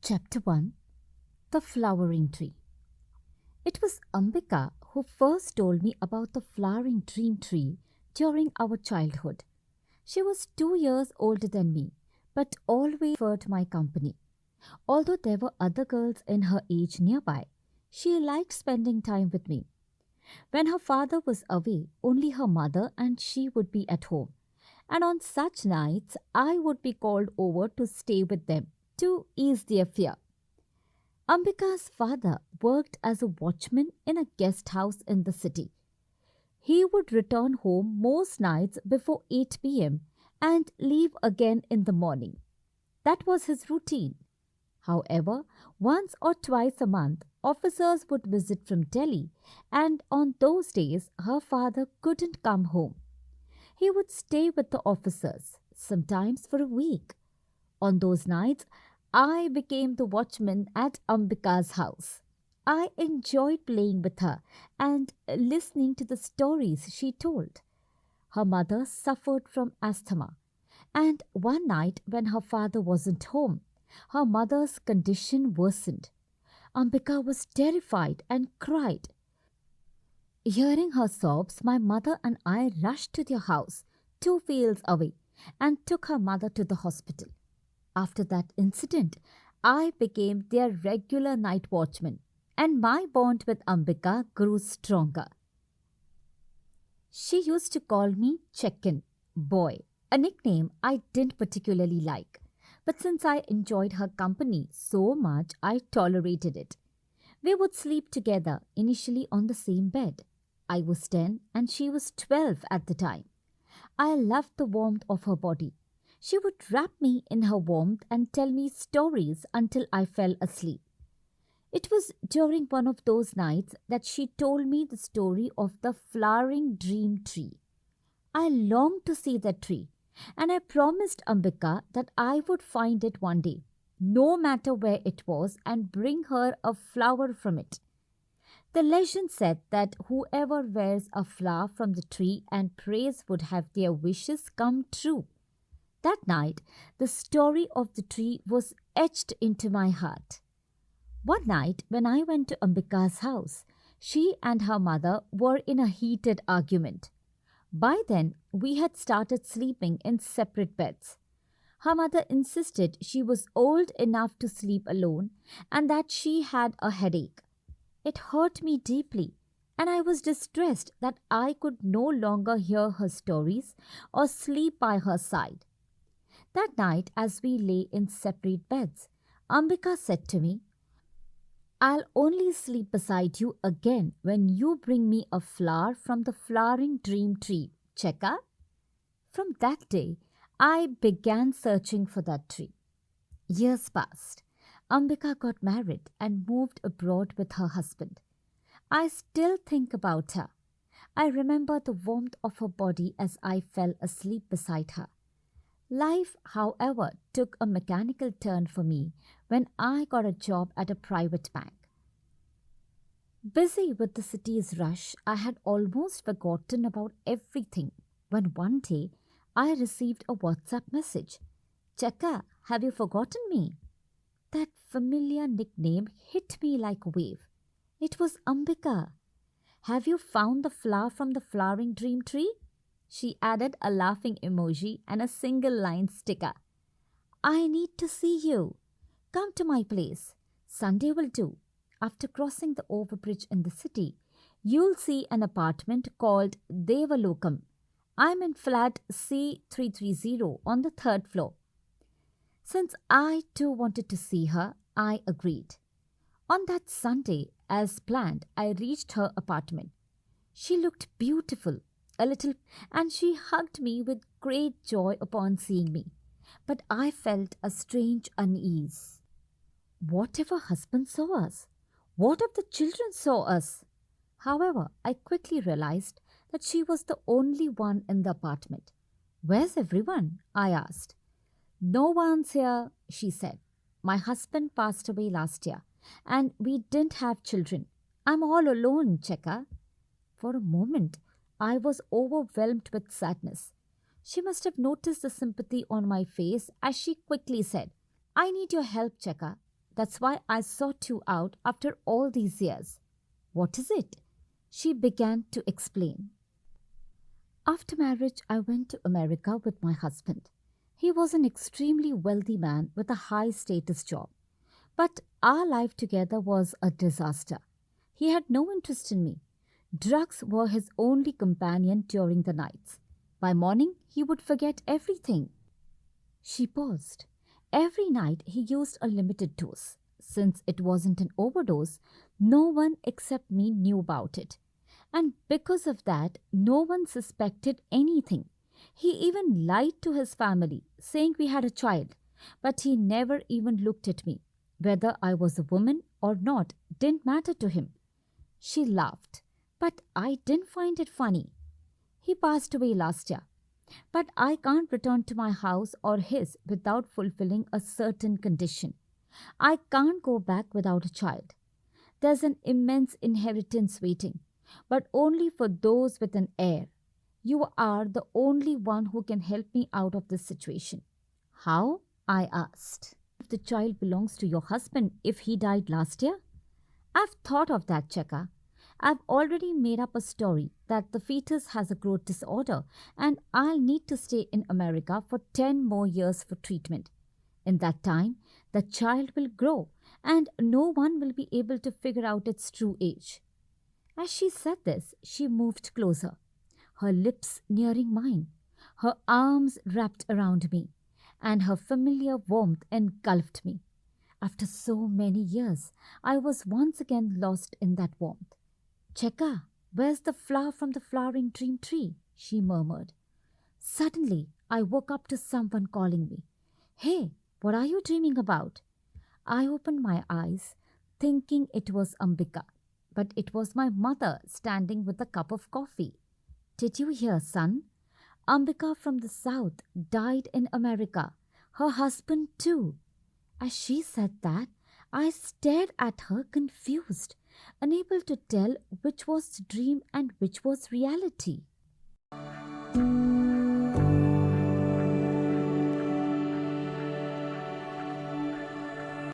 Chapter 1. The Flowering Tree. It was Ambika who first told me about the flowering dream tree during our childhood. She was 2 years older than me, but always preferred my company. Although there were other girls in her age nearby, she liked spending time with me. When her father was away, only her mother and she would be at home. And on such nights, I would be called over to stay with them to ease their fear. Ambika's father worked as a watchman in a guest house in the city. He would return home most nights before 8 p.m. and leave again in the morning. That was his routine. However, once or twice a month, officers would visit from Delhi, and on those days, her father couldn't come home. He would stay with the officers, sometimes for a week. On those nights, I became the watchman at Ambika's house. I enjoyed playing with her and listening to the stories she told. Her mother suffered from asthma, and one night when her father wasn't home, her mother's condition worsened. Ambika was terrified and cried. Hearing her sobs, my mother and I rushed to their house, 2 fields away, and took her mother to the hospital. After that incident, I became their regular night watchman, and my bond with Ambika grew stronger. She used to call me Check-in Boy, a nickname I didn't particularly like, but since I enjoyed her company so much, I tolerated it. We would sleep together, initially on the same bed. I was 10 and she was 12 at the time. I loved the warmth of her body. She would wrap me in her warmth and tell me stories until I fell asleep. It was during one of those nights that she told me the story of the flowering dream tree. I longed to see that tree, and I promised Ambika that I would find it one day, no matter where it was, and bring her a flower from it. The legend said that whoever wears a flower from the tree and prays would have their wishes come true. That night, the story of the tree was etched into my heart. One night, when I went to Ambika's house, she and her mother were in a heated argument. By then, we had started sleeping in separate beds. Her mother insisted she was old enough to sleep alone and that she had a headache. It hurt me deeply, and I was distressed that I could no longer hear her stories or sleep by her side. That night, as we lay in separate beds, Ambika said to me, "I'll only sleep beside you again when you bring me a flower from the flowering dream tree, Cheka." From that day, I began searching for that tree. Years passed. Ambika got married and moved abroad with her husband. I still think about her. I remember the warmth of her body as I fell asleep beside her. Life, however, took a mechanical turn for me when I got a job at a private bank. Busy with the city's rush, I had almost forgotten about everything when one day I received a WhatsApp message. "Cheka, have you forgotten me?" That familiar nickname hit me like a wave. It was Ambika. "Have you found the flower from the flowering dream tree?" She added a laughing emoji and a single line sticker. "I need to see you. Come to my place. Sunday will do. After crossing the overbridge in the city, you'll see an apartment called Devalokam. I'm in flat C330 on the 3rd floor. Since I too wanted to see her, I agreed. On that Sunday, as planned, I reached her apartment. She looked beautiful, a little, and she hugged me with great joy upon seeing me. But I felt a strange unease. What if her husband saw us? What if the children saw us? However, I quickly realized that she was the only one in the apartment. "Where's everyone?" I asked. "No one's here," she said. "My husband passed away last year, and we didn't have children. I'm all alone, Cheka." For a moment, I was overwhelmed with sadness. She must have noticed the sympathy on my face as she quickly said, "I need your help, Cheka. That's why I sought you out after all these years." "What is it?" She began to explain. "After marriage, I went to America with my husband. He was an extremely wealthy man with a high status job. But our life together was a disaster. He had no interest in me. Drugs were his only companion during the nights. By morning, he would forget everything." She paused. "Every night he used a limited dose. Since it wasn't an overdose, no one except me knew about it. And because of that, no one suspected anything. He even lied to his family, saying we had a child, but he never even looked at me. Whether I was a woman or not didn't matter to him." She laughed, but I didn't find it funny. "He passed away last year. But I can't return to my house or his without fulfilling a certain condition. I can't go back without a child. There's an immense inheritance waiting, but only for those with an heir. You are the only one who can help me out of this situation." "How?" I asked. "If the child belongs to your husband if he died last year?" "I've thought of that, Cheka. I've already made up a story that the fetus has a growth disorder and I'll need to stay in America for 10 more years for treatment. In that time, the child will grow and no one will be able to figure out its true age." As she said this, she moved closer, her lips nearing mine, her arms wrapped around me, and her familiar warmth engulfed me. After so many years, I was once again lost in that warmth. "Cheka, where's the flower from the flowering dream tree?" she murmured. Suddenly, I woke up to someone calling me. "Hey, what are you dreaming about?" I opened my eyes, thinking it was Ambika, but it was my mother standing with a cup of coffee. "Did you hear, son? Ambika from the south died in America. Her husband too." As she said that, I stared at her confused, unable to tell which was dream and which was reality.